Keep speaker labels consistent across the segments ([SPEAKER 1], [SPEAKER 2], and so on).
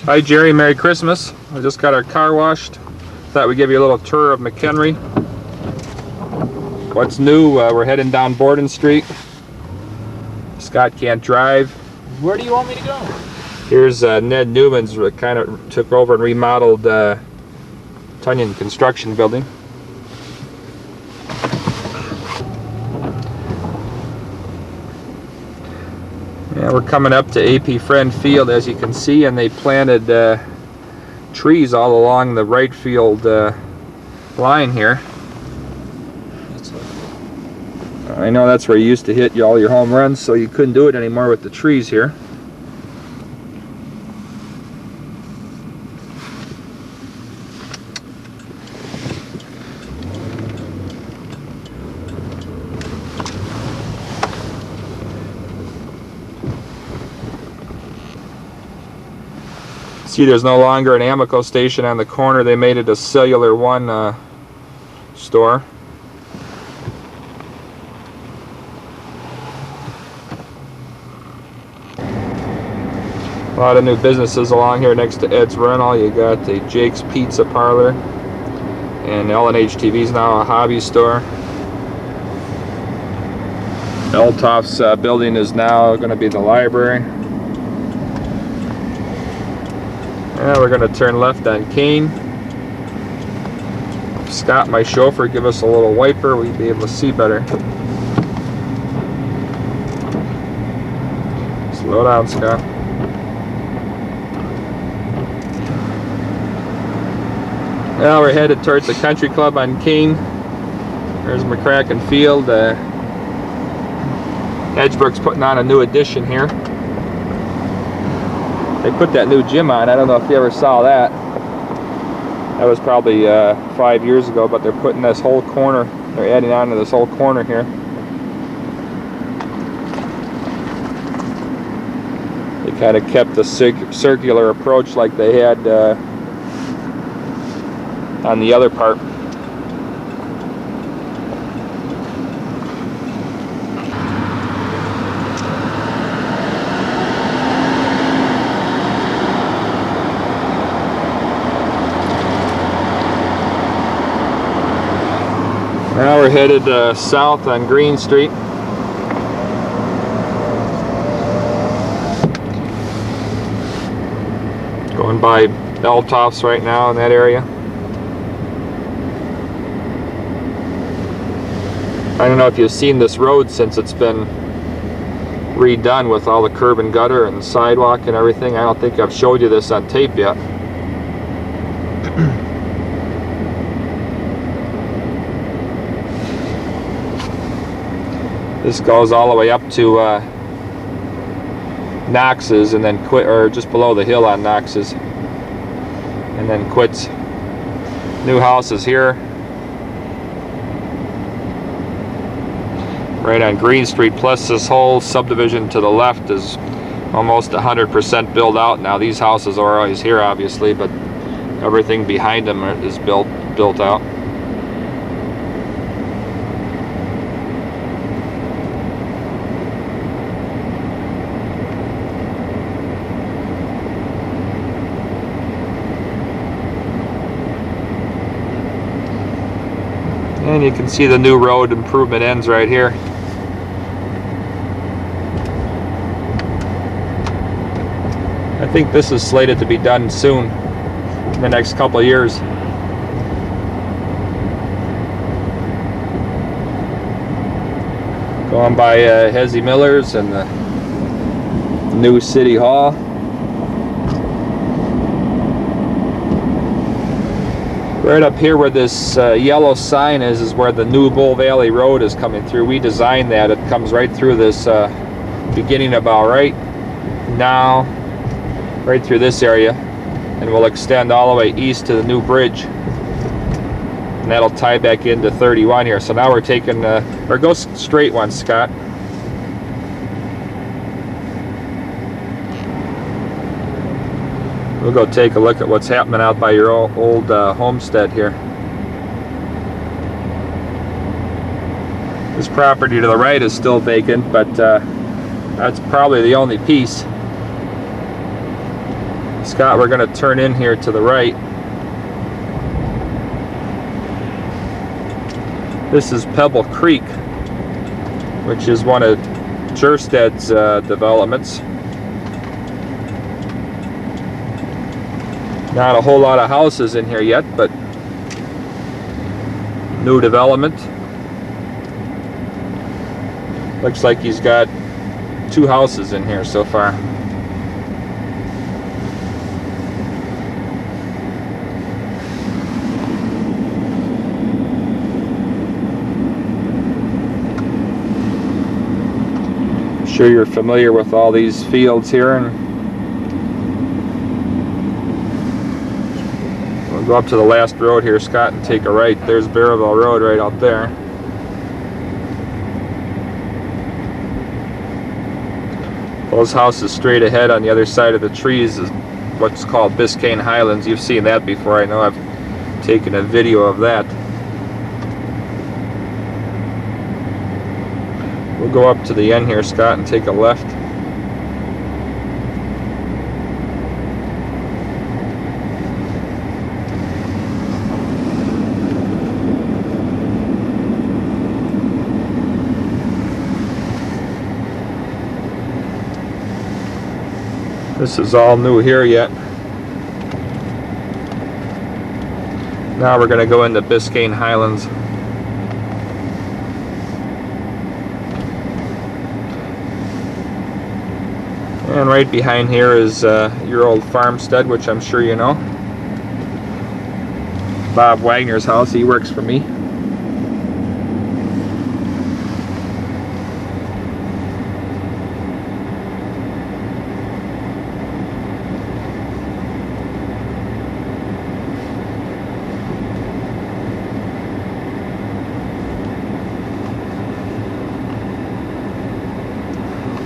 [SPEAKER 1] Hi Jerry, Merry Christmas. I just got our car washed. Thought we'd give you a little tour of McHenry. What's new? We're heading down Borden Street. Scott can't drive.
[SPEAKER 2] Where do you want me to go?
[SPEAKER 1] Here's Ned Newman's, kind of took over and remodeled Tunyon Construction Building. Yeah, we're coming up to AP Friend Field, as you can see, and they planted trees all along the right field line here. I know that's where you used to hit all your home runs, so you couldn't do it anymore with the trees here. See, there's no longer an Amoco station on the corner. They made it a Cellular One store. A lot of new businesses along here next to Ed's Rental. You got the Jake's Pizza Parlor, and L&H TV's now a hobby store. Eltoff's building is now going to be the library. Now we're going to turn left on Kane. Scott, my chauffeur, give us a little wiper, we'd be able to see better. Slow down, Scott. Now we're headed towards the Country Club on Kane. There's McCracken Field. Edgebrook's putting on a new addition here. They put that new gym on. I don't know if you ever saw that. That was probably 5 years ago, but they're putting this whole corner, they're adding on to this whole corner here. They kind of kept the circular approach like they had on the other part. Now we're headed south on Green Street. Going by Eltoff's right now in that area. I don't know if you've seen this road since it's been redone with all the curb and gutter and sidewalk and everything. I don't think I've showed you this on tape yet. This goes all the way up to Knox's and then quit, or just below the hill on Knox's, and then quits. New houses here. Right on Green Street, plus this whole subdivision to the left is almost 100% built out now. These houses are always here, obviously, but everything behind them is built out. And you can see the new road improvement ends right here. I think this is slated to be done soon, in the next couple of years. Going by Hezzy Miller's and the new City Hall. Right up here where this yellow sign is where the new Bull Valley Road is coming through. We designed that. It comes right through this beginning about right now, right through this area, and will extend all the way east to the new bridge. And that'll tie back into 31 here. So now we're taking, or go straight one, Scott. We'll go take a look at what's happening out by your old homestead here. This property to the right is still vacant, but that's probably the only piece. Scott, we're going to turn in here to the right. This is Pebble Creek, which is one of Jersted's developments. Not a whole lot of houses in here yet, but new development. Looks like he's got 2 houses in here so far. I'm sure you're familiar with all these fields here, and we'll go up to the last road here, Scott, and take a right. There's Barrowville Road right out there. Those houses straight ahead on the other side of the trees is what's called Biscayne Highlands. You've seen that before. I know I've taken a video of that. We'll go up to the end here, Scott, and take a left. This is all new here yet. Now we're going to go into Biscayne Highlands. And right behind here is your old farmstead, which I'm sure you know. Bob Wagner's house. He works for me.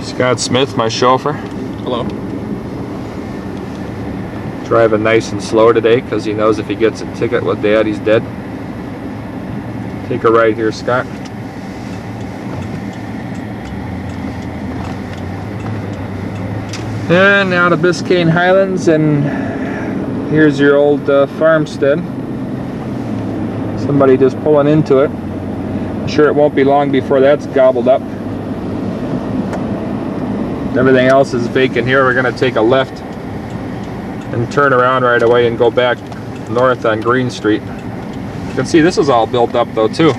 [SPEAKER 1] Scott Smith, my chauffeur.
[SPEAKER 2] Hello.
[SPEAKER 1] Driving nice and slow today because he knows if he gets a ticket with Dad, he's dead. Take a right here, Scott. And now to Biscayne Highlands, and here's your old farmstead. Somebody just pulling into it. I'm sure it won't be long before that's gobbled up. Everything else is vacant here. We're going to take a left and turn around right away and go back north on Green Street. You can see this is all built up though too.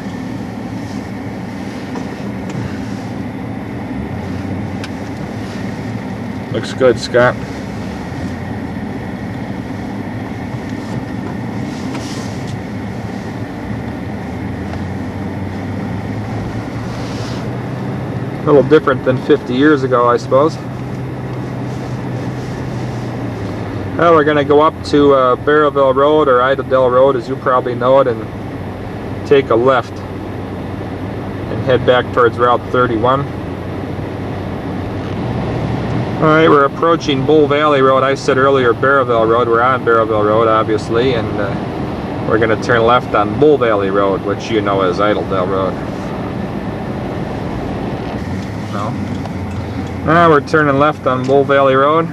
[SPEAKER 1] Looks good, Scott. A little different than 50 years ago, I suppose. Well, we're going to go up to Barrowville Road, or Idledale Road as you probably know it, and take a left and head back towards Route 31. Alright, we're approaching Bull Valley Road. I said earlier Barrowville Road. We're on Barrowville Road, obviously, and we're going to turn left on Bull Valley Road, which you know as Idledale Road. No. Now we're turning left on Bull Valley Road.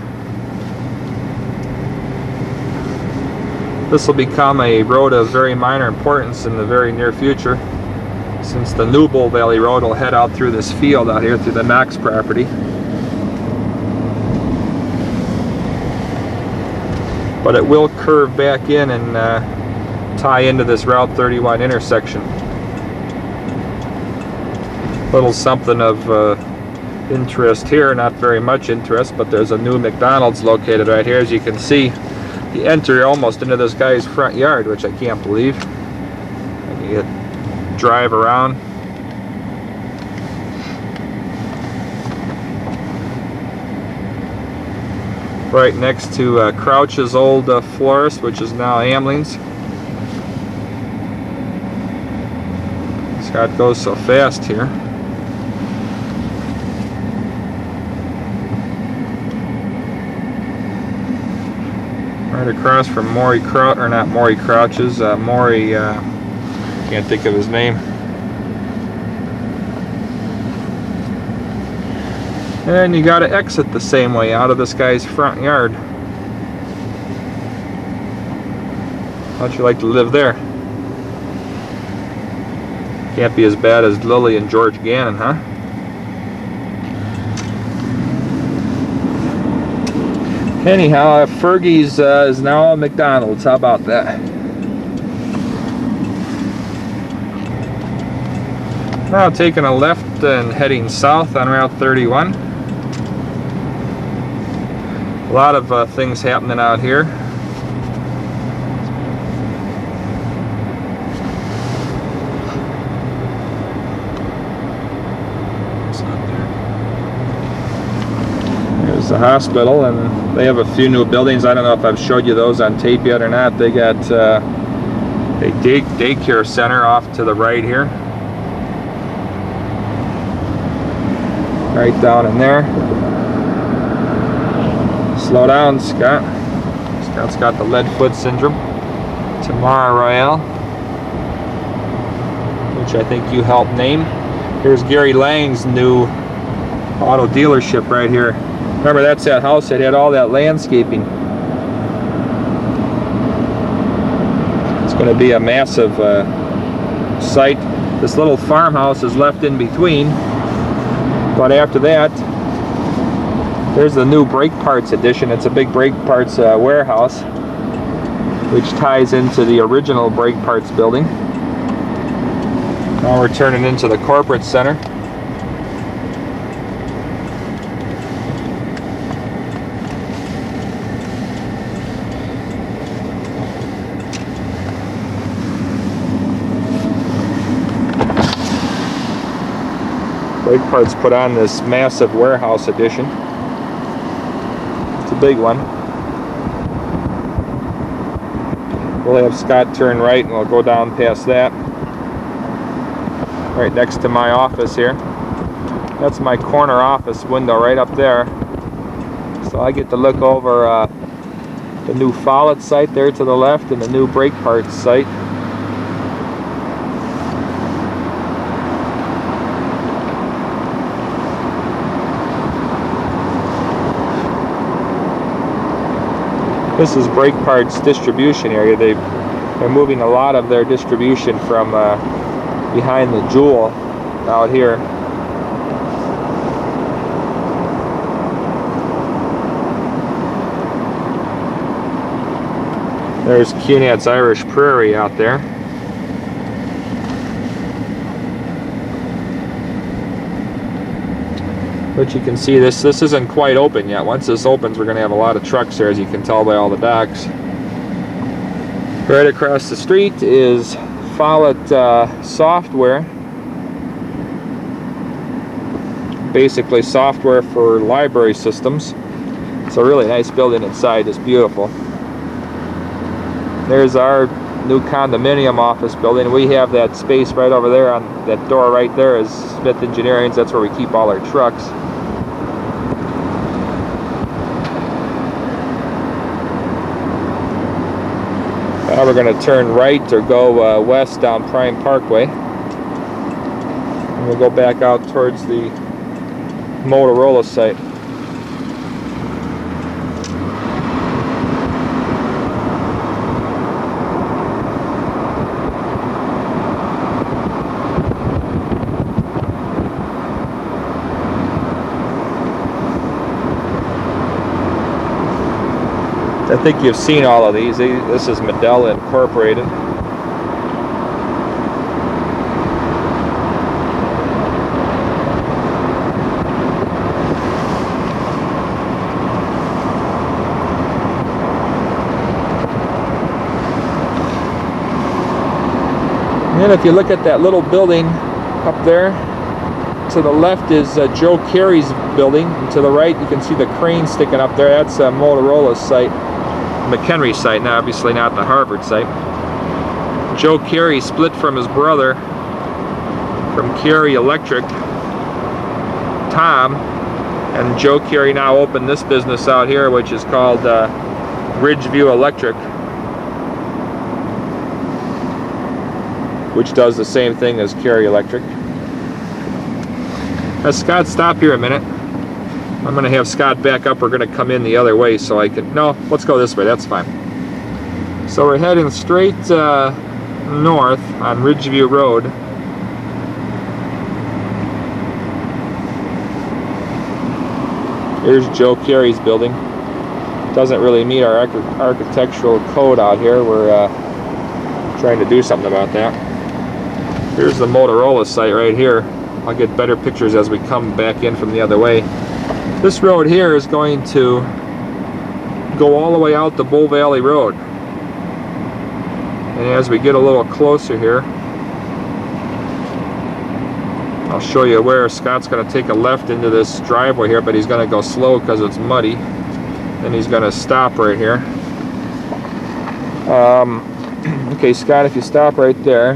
[SPEAKER 1] This will become a road of very minor importance in the very near future, since the new Bull Valley Road will head out through this field out here through the Knox property. But it will curve back in and tie into this Route 31 intersection. Little something of interest here, not very much interest, but there's a new McDonald's located right here. As you can see, you enter almost into this guy's front yard, which I can't believe. And you drive around. Right next to Crouch's old florist, which is now Amling's. Scott goes so fast here. Right across from Maury Crouch, or not Maury Crouch's, Maury, can't think of his name. And you got to exit the same way out of this guy's front yard. How'd you like to live there? Can't be as bad as Lily and George Gannon, huh? Anyhow, Fergie's is now a McDonald's. How about that? Now taking a left and heading south on Route 31. A lot of things happening out here. There's the hospital, and they have a few new buildings. I don't know if I've showed you those on tape yet or not. They got a daycare center off to the right here. Right down in there. Slow down, Scott. Scott's got the lead foot syndrome. Tamara Royale, which I think you helped name. Here's Gary Lang's new auto dealership right here. Remember, that's that house that had all that landscaping. It's going to be a massive site. This little farmhouse is left in between. But after that, there's the new brake parts addition. It's a big brake parts warehouse, which ties into the original brake parts building. Now we're turning into the corporate center. Brake parts put on this massive warehouse addition. It's a big one. We'll have Scott turn right and we'll go down past that. Right next to my office here. That's my corner office window right up there. So I get to look over the new Follett site there to the left and the new brake parts site. This is brake parts distribution area. They're moving a lot of their distribution from behind the Jewel out here. There's Cunard's Irish Prairie out there. But you can see this isn't quite open yet. Once this opens, we're going to have a lot of trucks there, as you can tell by all the docks. Right across the street is Follett Software. Basically software for library systems. It's a really nice building inside. It's beautiful. There's our new condominium office building. We have that space right over there. On that door right there is Smith Engineering's. That's where we keep all our trucks. Now we're going to turn right or go west down Prime Parkway. And we'll go back out towards the Motorola site. I think you've seen all of these. This is Medella Incorporated. And if you look at that little building up there, to the left is Joe Carey's building, and to the right you can see the crane sticking up there. That's Motorola's site. McHenry site, now obviously not the Harvard site. Joe Carey split from his brother from Carey Electric, Tom, and Joe Carey now opened this business out here, which is called Ridgeview Electric, which does the same thing as Carey Electric. Scott, stop here a minute. I'm going to have Scott back up. We're going to come in the other way so I can... No, let's go this way. That's fine. So we're heading straight north on Ridgeview Road. Here's Joe Carey's building. Doesn't really meet our architectural code out here. We're trying to do something about that. Here's the Motorola site right here. I'll get better pictures as we come back in from the other way. This road here is going to go all the way out to Bull Valley Road. And as we get a little closer here, I'll show you where. Scott's going to take a left into this driveway here, but he's going to go slow because it's muddy. Then he's going to stop right here. Okay, Scott, if you stop right there,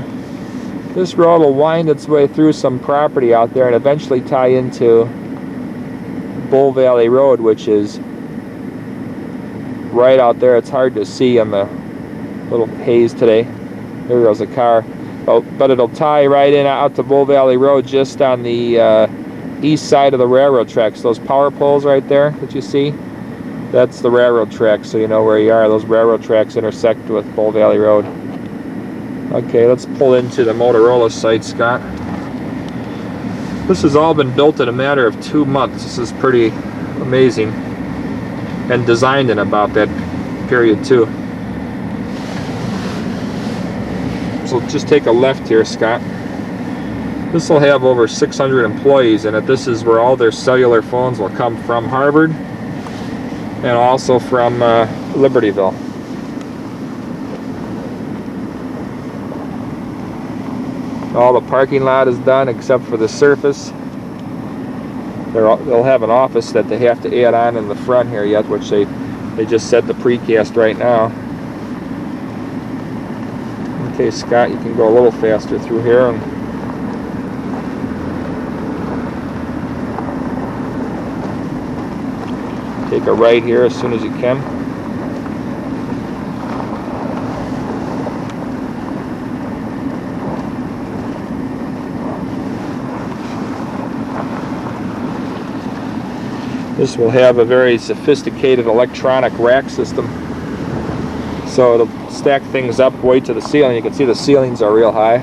[SPEAKER 1] this road will wind its way through some property out there and eventually tie into Bull Valley Road, which is right out there. It's hard to see on the little haze today. There goes a car. But it'll tie right in out to Bull Valley Road just on the east side of the railroad tracks. Those power poles right there that you see, that's the railroad tracks, so you know where you are. Those railroad tracks intersect with Bull Valley Road. Okay, let's pull into the Motorola site, Scott. This has all been built in a matter of 2 months. This is pretty amazing. And designed in about that period too. So just take a left here, Scott. This will have over 600 employees in it. This is where all their cellular phones will come from Harvard and also from Libertyville. All the parking lot is done except for the surface. They'll have an office that they have to add on in the front here yet, which they just set the precast right now. Okay, Scott, you can go a little faster through here. And take a right here as soon as you can. This will have a very sophisticated electronic rack system. So it'll stack things up way to the ceiling. You can see the ceilings are real high.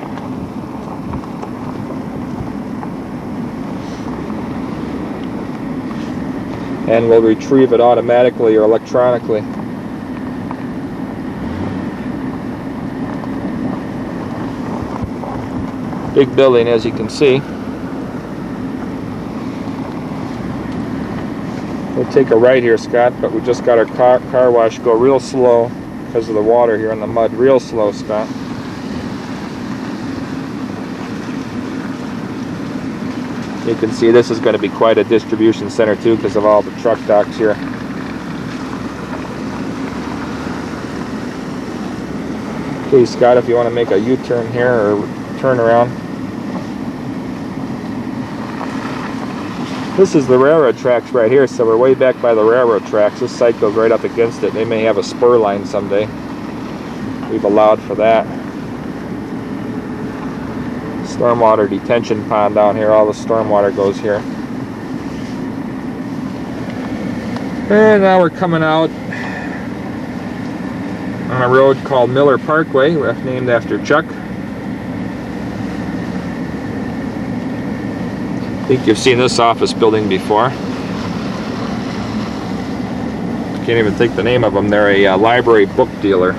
[SPEAKER 1] And will retrieve it automatically or electronically. Big building, as you can see. We'll take a right here, Scott, but we just got our car wash. Go real slow because of the water here and the mud. Real slow, Scott. You can see this is going to be quite a distribution center too because of all the truck docks here. Okay, Scott, if you want to make a U-turn here or turn around. This is the railroad tracks right here, so we're way back by the railroad tracks. This site goes right up against it. They may have a spur line someday. We've allowed for that. Stormwater detention pond down here. All the stormwater goes here. And now we're coming out on a road called Miller Parkway, named after Chuck. I think you've seen this office building before. Can't even think the name of them. They're a library book dealer.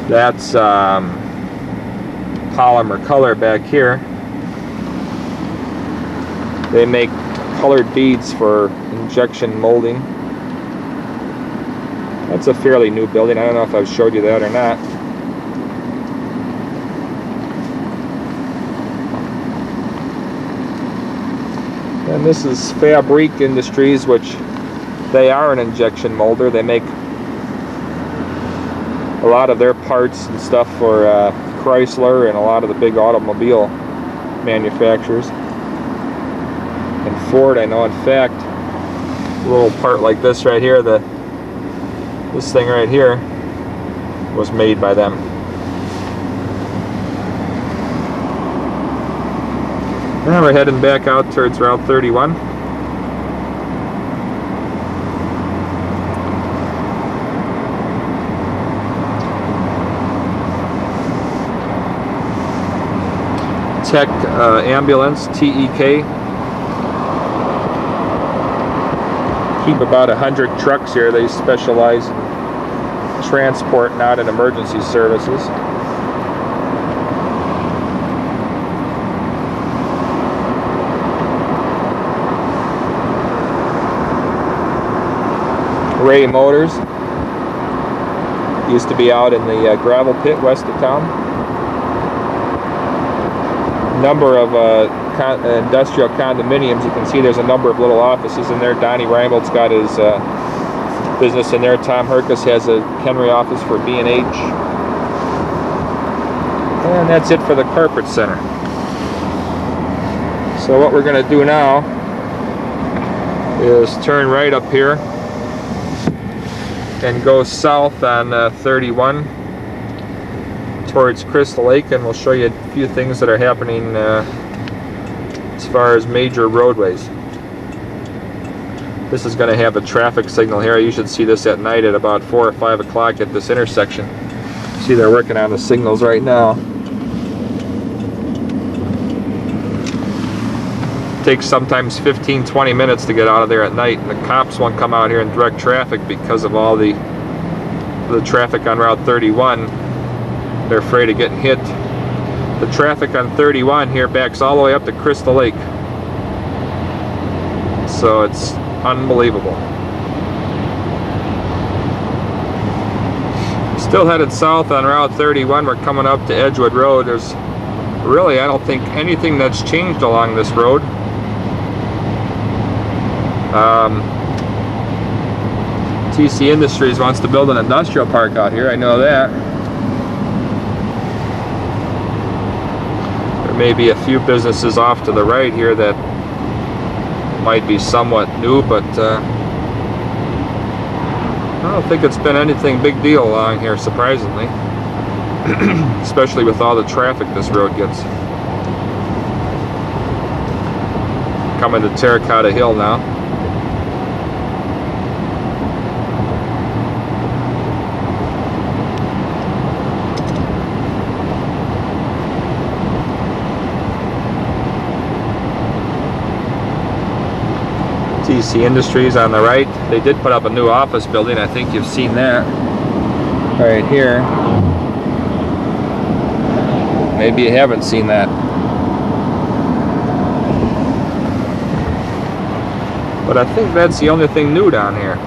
[SPEAKER 1] That's polymer color back here. They make colored beads for injection molding. That's a fairly new building. I don't know if I've showed you that or not. And this is Fabrique Industries, which they are an injection molder. They make a lot of their parts and stuff for Chrysler and a lot of the big automobile manufacturers. And Ford, I know. In fact, a little part like this right here, this thing right here, was made by them. Now we're heading back out towards Route 31. Tech Ambulance, TEK. Keep about 100 trucks here. They specialize in transport, not in emergency services. Ray Motors used to be out in the gravel pit west of town. Number of industrial condominiums. You can see there's a number of little offices in there. Donnie Reinbold's got his business in there. Tom Herkus has a McHenry office for B&H. And that's it for the corporate center. So what we're going to do now is turn right up here and go south on 31 towards Crystal Lake, and we'll show you a few things that are happening as far as major roadways. This is going to have a traffic signal here. You should see this at night at about 4 or 5 o'clock at this intersection. See, they're working on the signals right now. It takes sometimes 15-20 minutes to get out of there at night, and the cops won't come out here and direct traffic because of all the traffic on Route 31. They're afraid of getting hit. The traffic on 31 here backs all the way up to Crystal Lake. So it's unbelievable. Still headed south on Route 31. We're coming up to Edgewood Road. There's really, I don't think, anything that's changed along this road. TC Industries wants to build an industrial park out here. I know that. There may be a few businesses off to the right here that might be somewhat new, but I don't think it's been anything big deal along here, surprisingly. Especially with all the traffic this road gets. Coming to Terracotta Hill now. TC Industries on the right. They did put up a new office building. I think you've seen that right here. Maybe you haven't seen that. But I think that's the only thing new down here.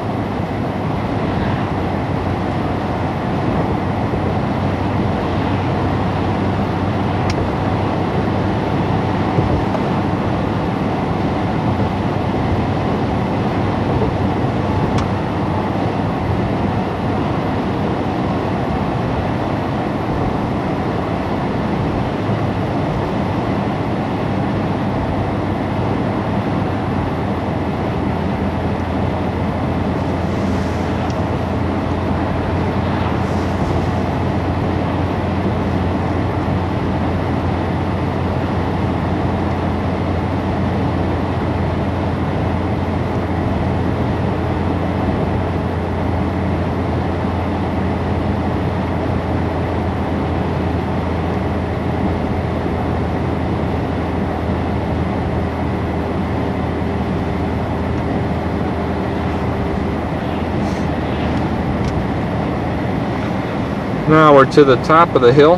[SPEAKER 1] Now we're to the top of the hill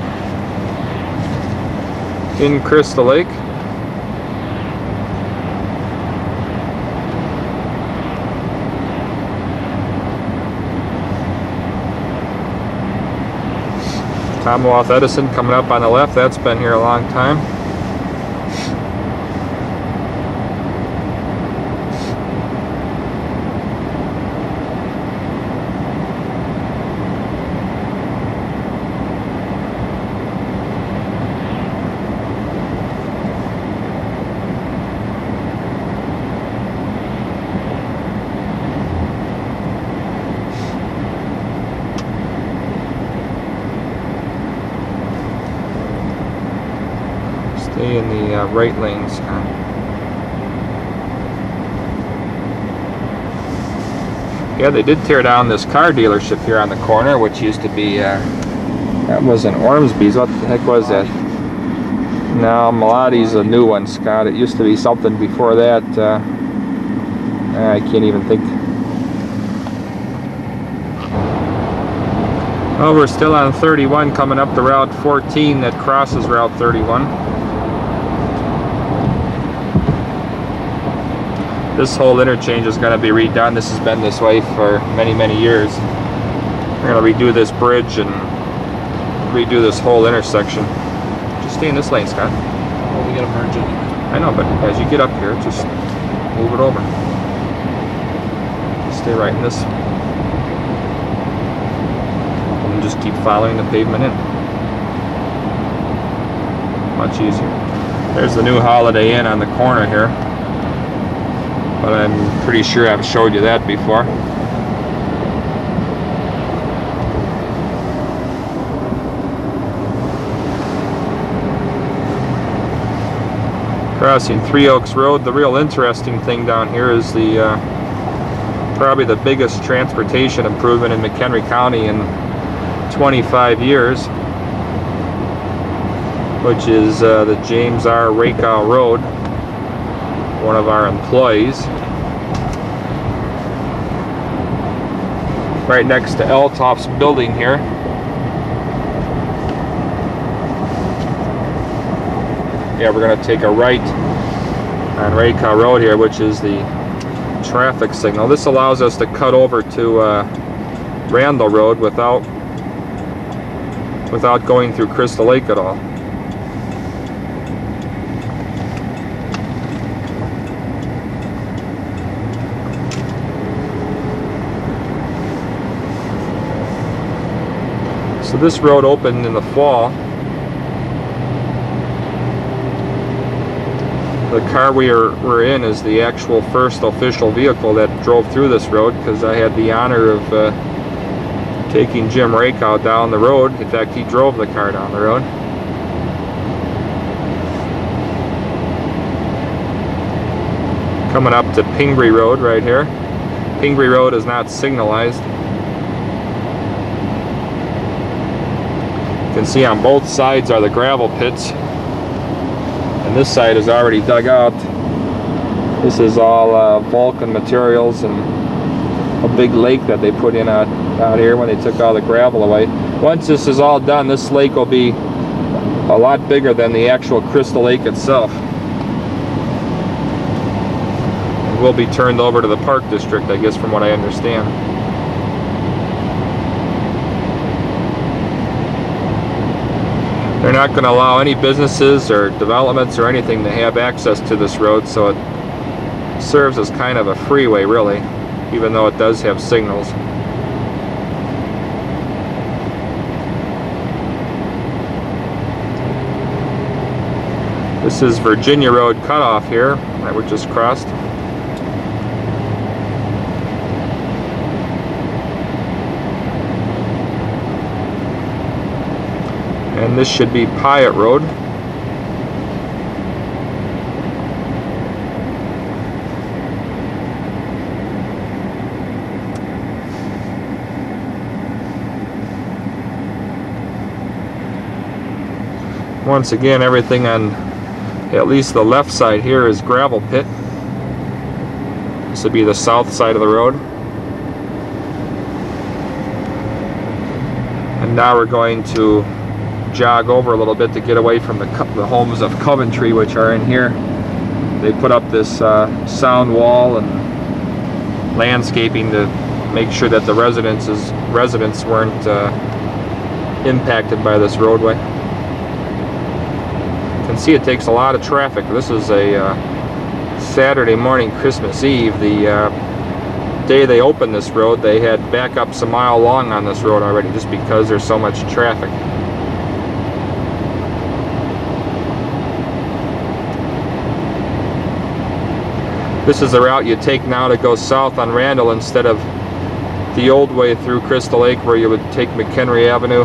[SPEAKER 1] in Crystal Lake. Commonwealth Edison coming up on the left. That's been here a long time. Stay in the right lanes. Yeah, they did tear down this car dealership here on the corner, which used to be, that was in Ormsby's. What the heck was that? No, Melodi's a new one, Scott. It used to be something before that. I can't even think. Oh, we're still on 31 coming up to Route 14 that crosses Route 31. This whole interchange is going to be redone. This has been this way for many, many years. We're going to redo this bridge and redo this whole intersection. Just stay in this lane, Scott.
[SPEAKER 2] Well, we got to merge it.
[SPEAKER 1] I know, but as you get up here, just move it over. Stay right in this. And just keep following the pavement in. Much easier. There's the new Holiday Inn on the corner here. But I'm pretty sure I've showed you that before. Crossing Three Oaks Road. The real interesting thing down here is the probably the biggest transportation improvement in McHenry County in 25 years, which is the James R. Rakow Road. One of our employees, right next to Eltoff's building here. Yeah, we're going to take a right on Rakow Road here, which is the traffic signal. This allows us to cut over to Randall Road without going through Crystal Lake at all. So this road opened in the fall. The car we're in is the actual first official vehicle that drove through this road, because I had the honor of taking Jim Rakow down the road. In fact, he drove the car down the road. Coming up to Pingree Road right here. Pingree Road is not signalized. You can see on both sides are the gravel pits, and this side is already dug out. This is all Vulcan materials and a big lake that they put in out here when they took all the gravel away. Once this is all done, this lake will be a lot bigger than the actual Crystal Lake itself. It will be turned over to the Park District, I guess, from what I understand. They're not going to allow any businesses or developments or anything to have access to this road, so it serves as kind of a freeway, really, even though it does have signals. This is Virginia Road cutoff here that we just crossed. And this should be Pyatt Road. Once again, everything on at least the left side here is gravel pit. This would be the south side of the road. And now we're going to jog over a little bit to get away from the homes of Coventry, which are in here. They put up this sound wall and landscaping to make sure that the residents weren't impacted by this roadway. You can see it takes a lot of traffic. This is a Saturday morning, Christmas Eve. The day they opened this road, they had backups a mile long on this road already, just because there's so much traffic. This is the route you take now to go south on Randall, instead of the old way through Crystal Lake where you would take McHenry Avenue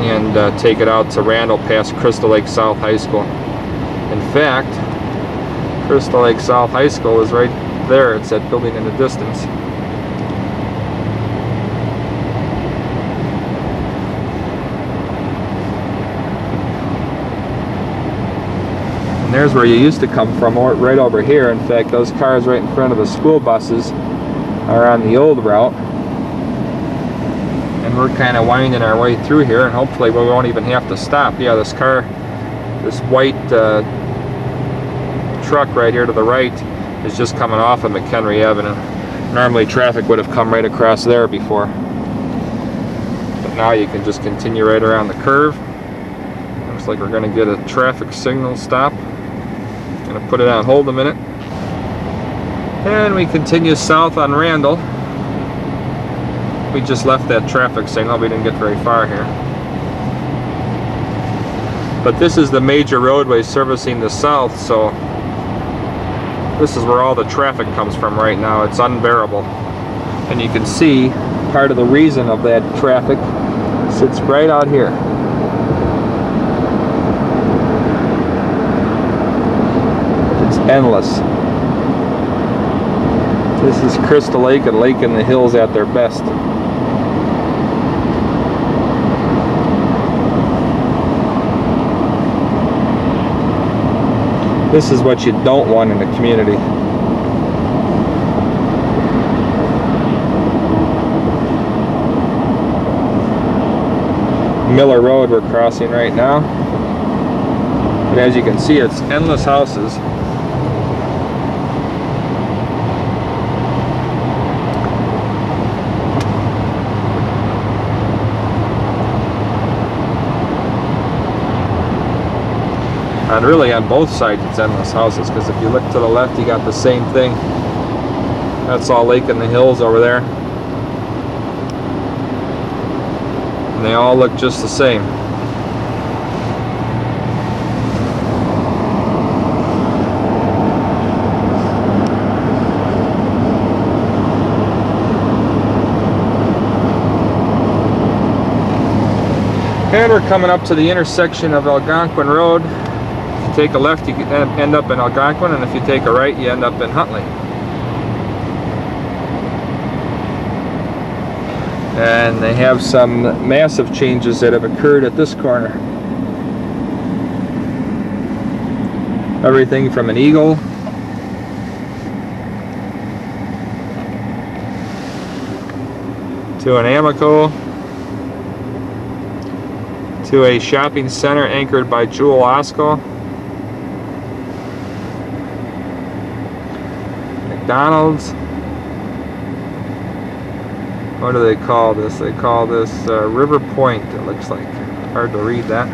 [SPEAKER 1] and take it out to Randall past Crystal Lake South High School. In fact, Crystal Lake South High School is right there. It's that building in the distance. And there's where you used to come from, right over here. In fact, those cars right in front of the school buses are on the old route. And we're kind of winding our way through here, and hopefully we won't even have to stop. Yeah, this car, this white truck right here to the right is just coming off of McHenry Avenue. Normally traffic would have come right across there before. But now you can just continue right around the curve. Looks like we're going to get a traffic signal stop. Going to put it on hold a minute. And we continue south on Randall. We just left that traffic signal. We didn't get very far here. But this is the major roadway servicing the south, so this is where all the traffic comes from right now. It's unbearable. And you can see part of the reason of that traffic sits right out here. It's endless. This is Crystal Lake and Lake in the Hills at their best. This is what you don't want in a community. Miller Road we're crossing right now. But as you can see, it's endless houses. And really on both sides it's endless houses, because if you look to the left you got the same thing. That's all Lake in the Hills over there. And they all look just the same. And we're coming up to the intersection of Algonquin Road. If you take a left, you end up in Algonquin, and if you take a right, you end up in Huntley. And they have some massive changes that have occurred at this corner. Everything from an eagle to an Amico to a shopping center anchored by Jewel Osco. McDonald's. What do they call this? They call this River Point, it looks like. Hard to read that.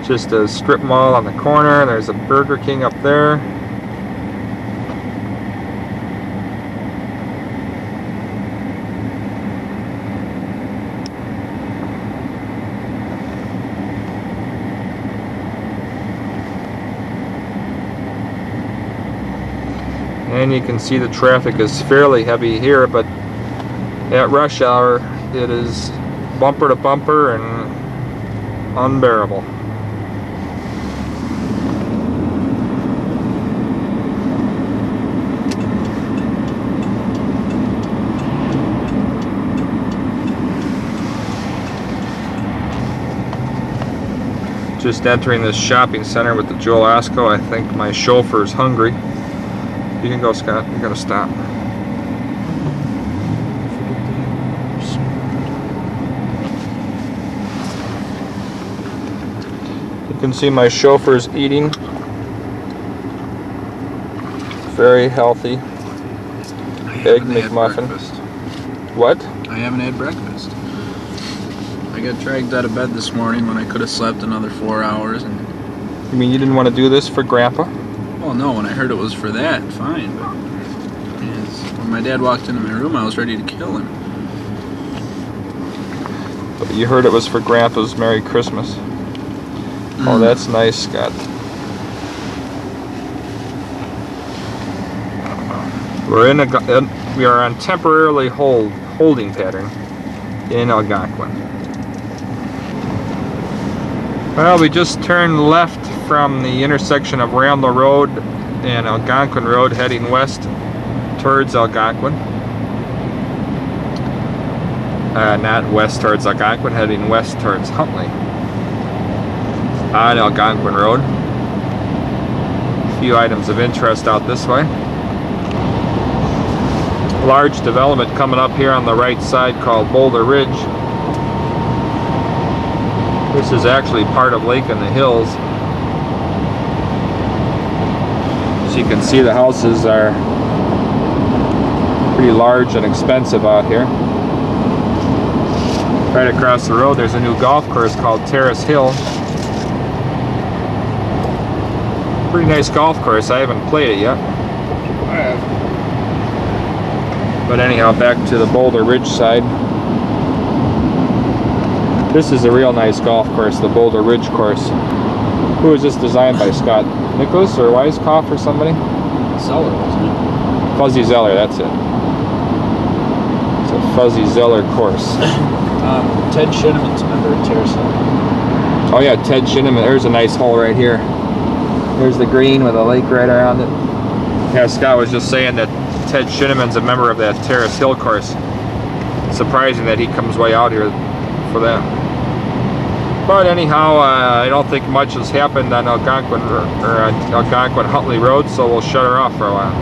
[SPEAKER 1] Just a strip mall on the corner. There's a Burger King up there. And you can see the traffic is fairly heavy here, but at rush hour it is bumper to bumper and unbearable. Just entering this shopping center with the Jewel Osco. I think my chauffeur's hungry. You can go, Scott. You gotta stop. You can see my chauffeur's eating. Very healthy. Egg McMuffin. What?
[SPEAKER 2] I haven't had breakfast. I got dragged out of bed this morning when I could have slept another 4 hours. And
[SPEAKER 1] you mean you didn't want to do this for Grandpa?
[SPEAKER 2] Well, no, when I heard it was for that, fine. But when my dad walked into my room, I was ready to kill him.
[SPEAKER 1] But you heard it was for Grandpa's Merry Christmas. Oh, that's nice, Scott. We are on temporarily holding pattern in Algonquin. Well, we just turned left from the intersection of Randall Road and Algonquin Road, heading west towards Algonquin. Not west towards Algonquin, heading west towards Huntley. on Algonquin Road. A few items of interest out this way. Large development coming up here on the right side called Boulder Ridge. This is actually part of Lake in the Hills. As you can see, the houses are pretty large and expensive out here. Right across the road there's a new golf course called Terrace Hill. Pretty nice golf course. I haven't played it yet.
[SPEAKER 2] I have.
[SPEAKER 1] But anyhow, back to the Boulder Ridge side. This is a real nice golf course, the Boulder Ridge course. Who was this designed by? Scott Nicholas or Weiskopf or somebody?
[SPEAKER 2] Zeller, wasn't it?
[SPEAKER 1] Fuzzy Zeller, that's it. It's a Fuzzy Zeller course.
[SPEAKER 2] Ted Shinneman's a member of Terrace Hill.
[SPEAKER 1] Oh yeah, Ted Shinneman. There's a nice hole right here. There's the green with a lake right around it. Yeah, Scott was just saying that Ted Shinneman's a member of that Terrace Hill course. Surprising that he comes way out here for that. But anyhow, I don't think much has happened on Algonquin-Huntley Road, so we'll shut her off for a while.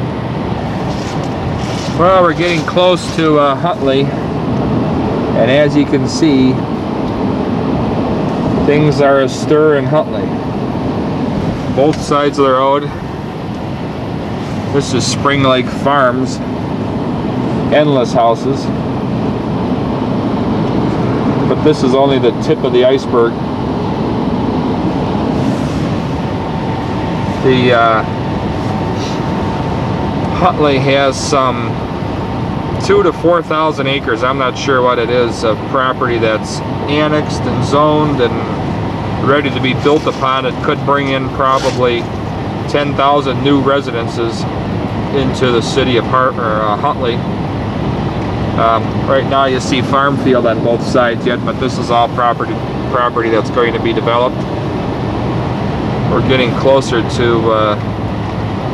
[SPEAKER 1] Well, we're getting close to Huntley, and as you can see, things are astir in Huntley. Both sides of the road. This is Spring Lake Farms. Endless houses. But this is only the tip of the iceberg. The Huntley has some 2,000 to 4,000 acres, I'm not sure what it is, of property that's annexed and zoned and ready to be built upon. It could bring in probably 10,000 new residences into the city of Huntley. Right now you see farm field on both sides yet, but this is all property that's going to be developed. We're getting closer to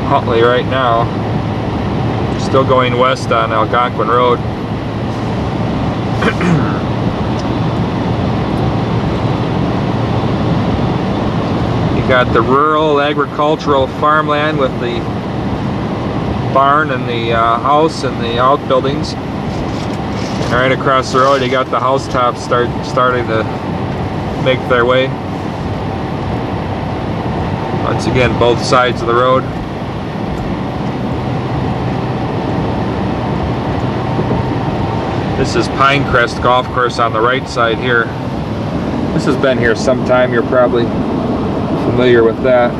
[SPEAKER 1] Huntley right now. Still going west on Algonquin Road. You got the rural agricultural farmland with the barn and the house and the outbuildings. And right across the road you got the housetops starting to make their way. Once again, both sides of the road. This is Pinecrest Golf Course on the right side here. This has been here some time. You're probably familiar with that.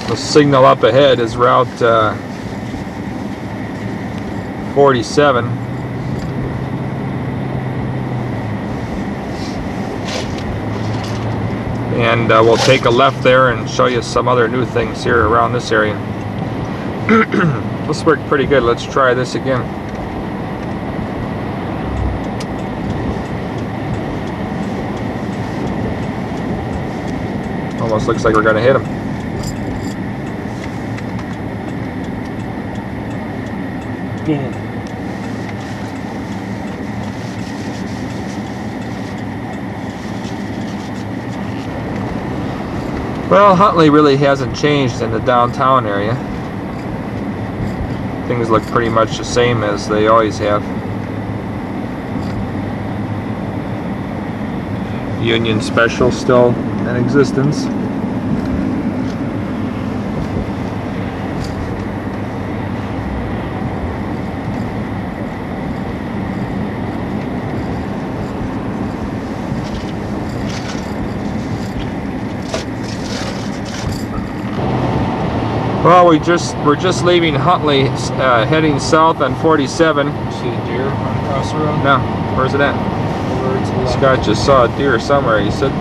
[SPEAKER 1] The signal up ahead is Route 47. And we'll take a left there and show you some other new things here around this area. This worked pretty good. Let's try this again. Almost looks like we're going to hit him.
[SPEAKER 2] Boom.
[SPEAKER 1] Well, Huntley really hasn't changed in the downtown area. Things look pretty much the same as they always have. Union Special still in existence. Well, we're just leaving Huntley, heading south on 47.
[SPEAKER 2] See a deer run across the road?
[SPEAKER 1] No, where's it at?
[SPEAKER 2] Over to the left.
[SPEAKER 1] Scott just saw a deer somewhere. He said,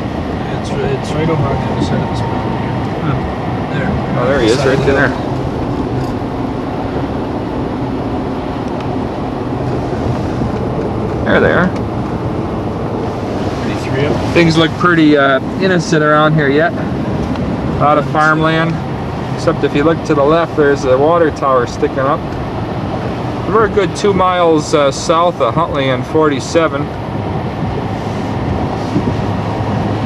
[SPEAKER 2] It's right over on the other side of this mountain here. There.
[SPEAKER 1] "Oh, there he is, right there." There they are.
[SPEAKER 2] 33 up.
[SPEAKER 1] Things look pretty innocent around here yet. A lot of farmland, except if you look to the left, there's a water tower sticking up. We're a good 2 miles south of Huntley and 47.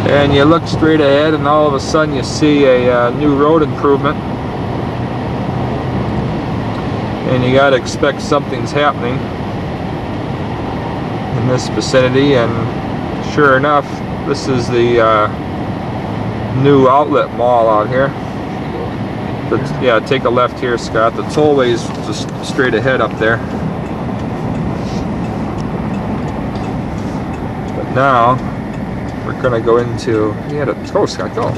[SPEAKER 1] And you look straight ahead, and all of a sudden you see a new road improvement. And you got to expect something's happening in this vicinity, and sure enough, this is the new outlet mall out here. Yeah, take a left here, Scott. The tollway's just straight ahead up there. But now we're gonna go into, go Scott, go.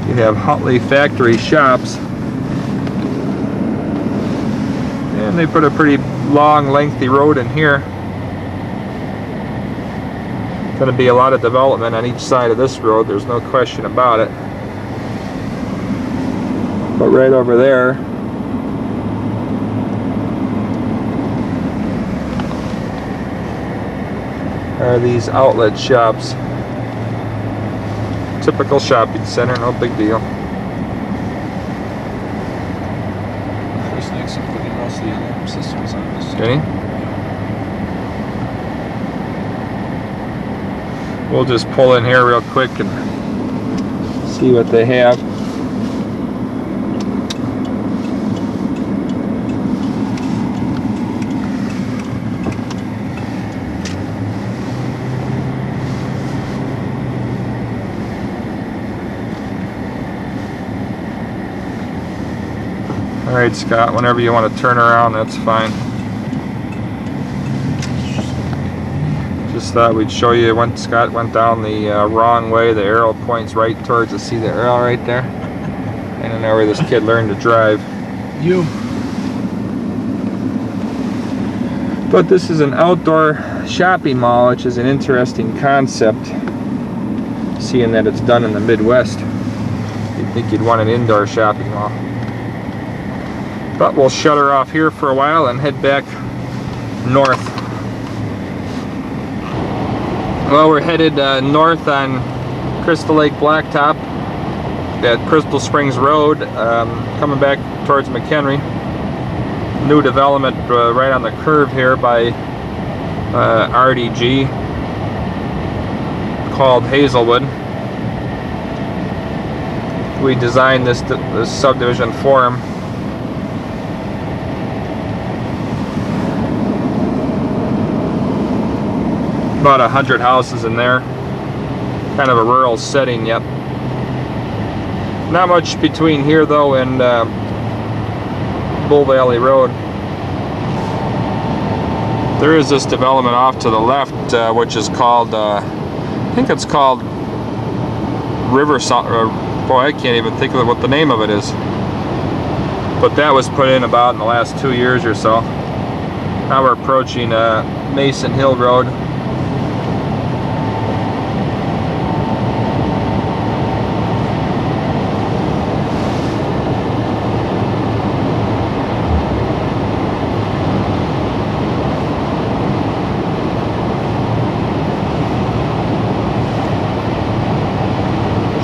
[SPEAKER 1] You have Huntley Factory Shops. And they put a pretty long, lengthy road in here. Going to be a lot of development on each side of this road, there's no question about it. But right over there are these outlet shops. Typical shopping center, no big deal.
[SPEAKER 2] The alarm systems on this.
[SPEAKER 1] Okay. We'll just pull in here real quick and see what they have. Alright, Scott, whenever you want to turn around, that's fine. Just thought we'd show you when Scott went down the wrong way. The arrow points right towards us. See the arrow right there? I don't know where this kid learned to drive.
[SPEAKER 2] You.
[SPEAKER 1] But this is an outdoor shopping mall, which is an interesting concept, seeing that it's done in the Midwest. You'd think you'd want an indoor shopping mall. But we'll shut her off here for a while and head back north. Well, we're headed north on Crystal Lake Blacktop at Crystal Springs Road, coming back towards McHenry. New development right on the curve here by RDG called Hazelwood. We designed this subdivision for him. About 100 houses in there. Kind of a rural setting, yep. Not much between here though and Bull Valley Road. There is this development off to the left, which is called, I think it's called Riverside. Boy, I can't even think of what the name of it is. But that was put in about in the last 2 years or so. Now we're approaching Mason Hill Road.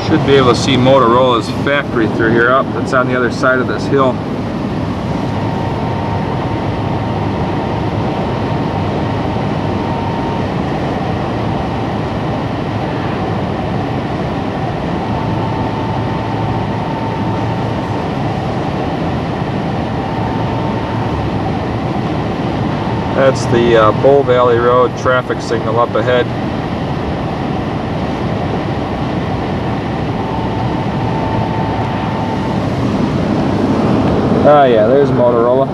[SPEAKER 1] Should be able to see Motorola's factory through here. Up, it's on the other side of this hill. That's the Bull Valley Road traffic signal up ahead. Ah, yeah, there's Motorola.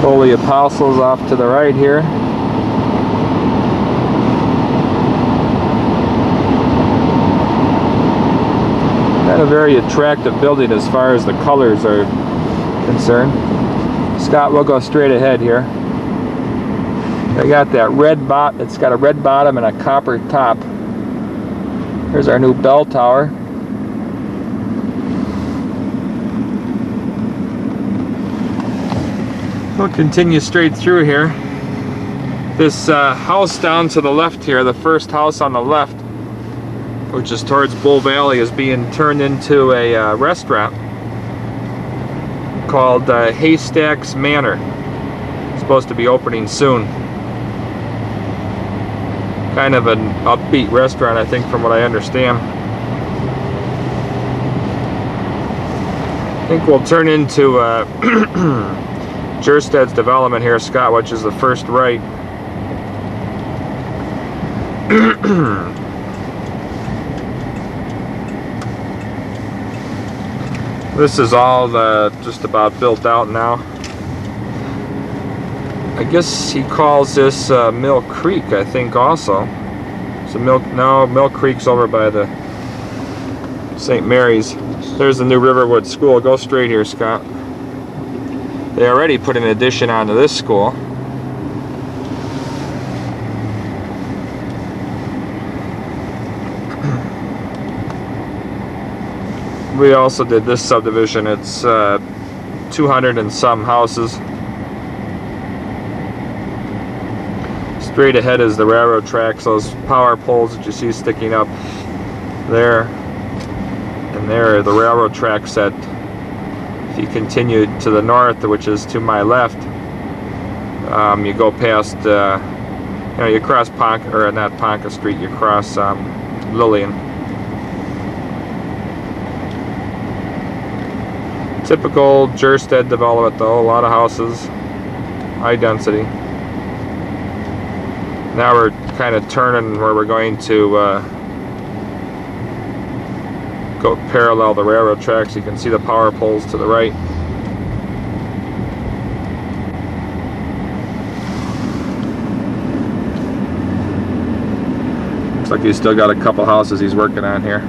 [SPEAKER 1] Holy Apostles off to the right here. Not a very attractive building as far as the colors are concerned. Scott, we'll go straight ahead here. They got that red it's got a red bottom and a copper top. Here's our new bell tower. We'll continue straight through here. This house down to the left here, the first house on the left, which is towards Bull Valley, is being turned into a restaurant called Haystacks Manor. It's supposed to be opening soon. Kind of an upbeat restaurant, I think, from what I understand. I think we'll turn into Jersted's development here, Scott, which is the first right. This is all just about built out now. I guess he calls this Mill Creek, I think, also. So Mill Creek's over by the St. Mary's. There's the new Riverwood School. Go straight here, Scott. They already put an addition onto this school. We also did this subdivision. It's 200 and some houses. Straight ahead is the railroad tracks, those power poles that you see sticking up there. And there are the railroad tracks that, if you continue to the north, which is to my left, you go past, you cross Ponca, or not Ponca Street, you cross Lillian. Typical Jersted development though, a lot of houses, high density. Now we're kind of turning where we're going to go parallel the railroad tracks. You can see the power poles to the right. Looks like he's still got a couple houses he's working on here.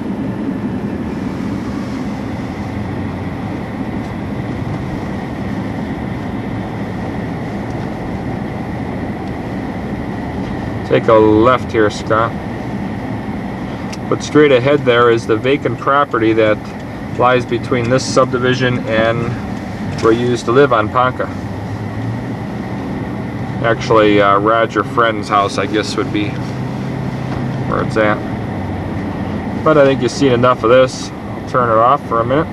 [SPEAKER 1] Take a left here, Scott. But straight ahead there is the vacant property that lies between this subdivision and where you used to live on Ponca. Actually, Roger Friend's house, I guess, would be where it's at. But I think you've seen enough of this. I'll turn it off for a minute.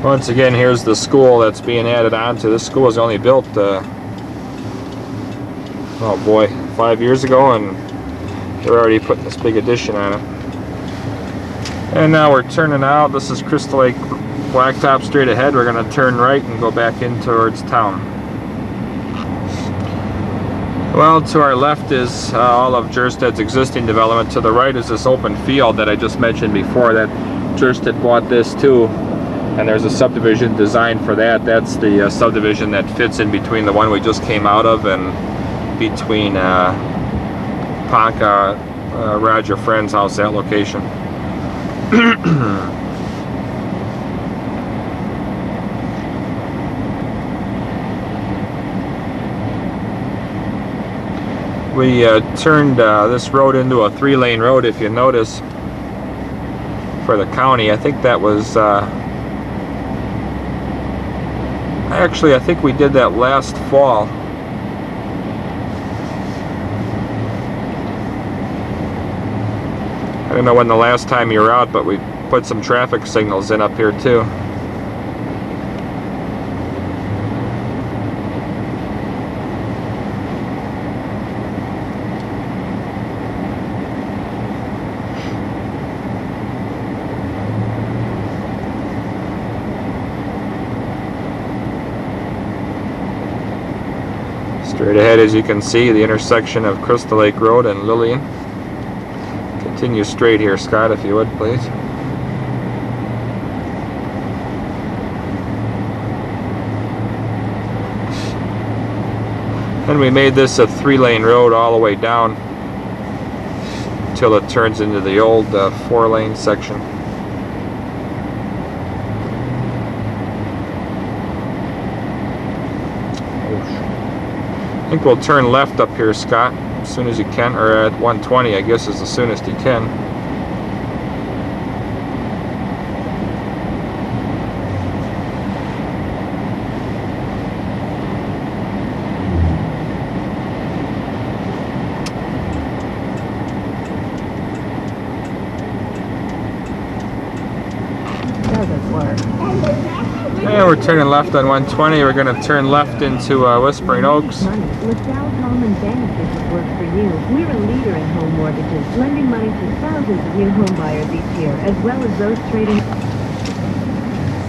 [SPEAKER 1] Once again, here's the school that's being added onto. This school was only built oh boy, 5 years ago, and they're already putting this big addition on it. And now we're turning out. This is Crystal Lake Blacktop straight ahead. We're going to turn right and go back in towards town. Well, to our left is all of Jersted's existing development. To the right is this open field that I just mentioned before, that Jersted bought this too. And there's a subdivision designed for that. That's the subdivision that fits in between the one we just came out of and between Ponca, Roger Friend's house, that location. We turned this road into a 3-lane road, if you notice, for the county. I think that was actually, I think we did that last fall. I don't know when the last time you were out, but we put some traffic signals in up here too. Straight ahead, as you can see, the intersection of Crystal Lake Road and Lillian. Continue straight here, Scott, if you would, please. And we made this a 3-lane road all the way down until it turns into the old 4-lane section. I think we'll turn left up here, Scott. as soon as you can, or at 120 I guess is the soonest you can. And we're turning left on 120. We're going to turn left into Whispering Oaks.
[SPEAKER 3] LaSalle's Home and Bank business works for you. We're a leader in home mortgages, lending money to thousands of new home buyers each year, as well as those trading.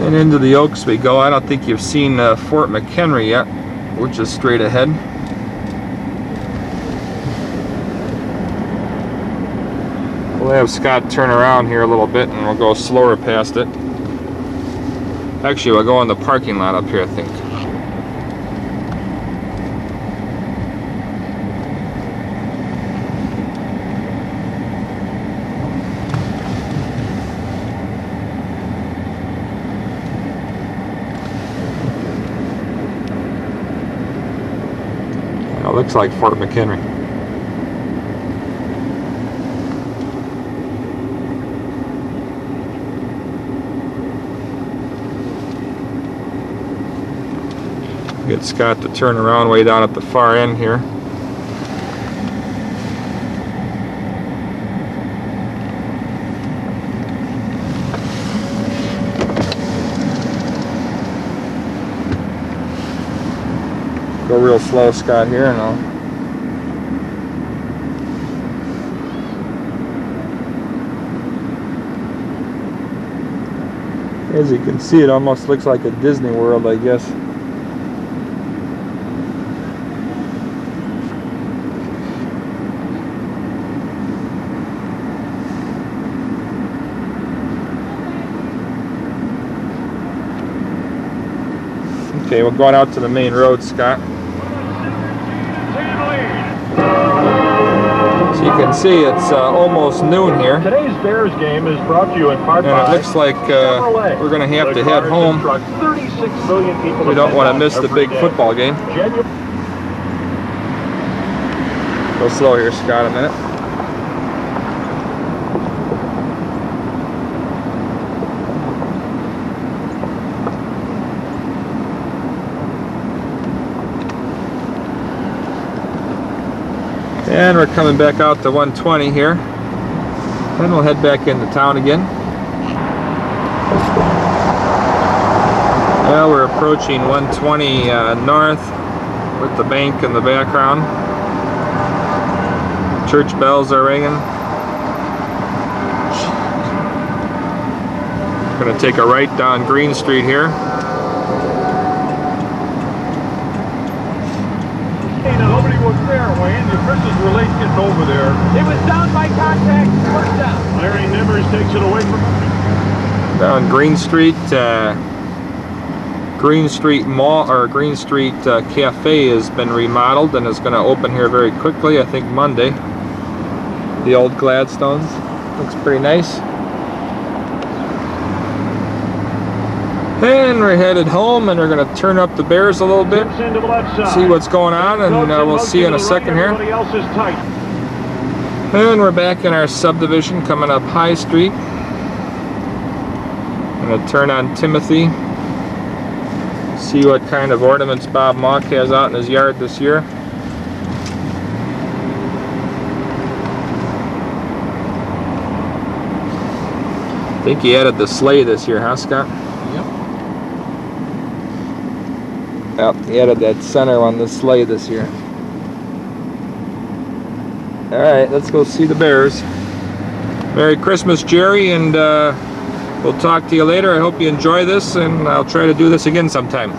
[SPEAKER 1] And into the Oaks we go. I don't think you've seen Fort McHenry yet, which is straight ahead. We'll have Scott turn around here a little bit and we'll go slower past it. Actually, we'll go in the parking lot up here, I think. It looks like Fort McHenry. Get Scott to turn around way down at the far end here. Go real slow, Scott, here, and I'll... As you can see, it almost looks like a Disney World, I guess. Okay, we're going out to the main road, Scott. So you can see it's almost noon here.
[SPEAKER 4] Today's Bears game is brought to you in part by
[SPEAKER 1] and it looks like we're going to have to head home. We don't want to miss the big football game. Go slow here, Scott, a minute. And we're coming back out to 120 here. Then we'll head back into town again. Well, we're approaching 120 north with the bank in the background. Church bells are ringing. We're going to take a right down Green Street here.
[SPEAKER 4] Nobody was there, Wayne. The Christmas were late getting over there.
[SPEAKER 5] It was down by contact. First down.
[SPEAKER 4] Larry Nimmers takes it away from him.
[SPEAKER 1] Down Green Street. Green Street Mall or Green Street Cafe has been remodeled and is going to open here very quickly. I think Monday. The old Gladstones. Looks pretty nice. And we're headed home, and we're going to turn up the Bears a little bit, see what's going on, and we'll see you in a second here. And we're back in our subdivision coming up High Street. I'm going to turn on Timothy, see what kind of ornaments Bob Mock has out in his yard this year. I think he added the sleigh this year, huh, Scott? Yep, he added that center on the sleigh this year. Alright, let's go see the Bears. Merry Christmas, Jerry, and we'll talk to you later. I hope you enjoy this, and I'll try to do this again sometime.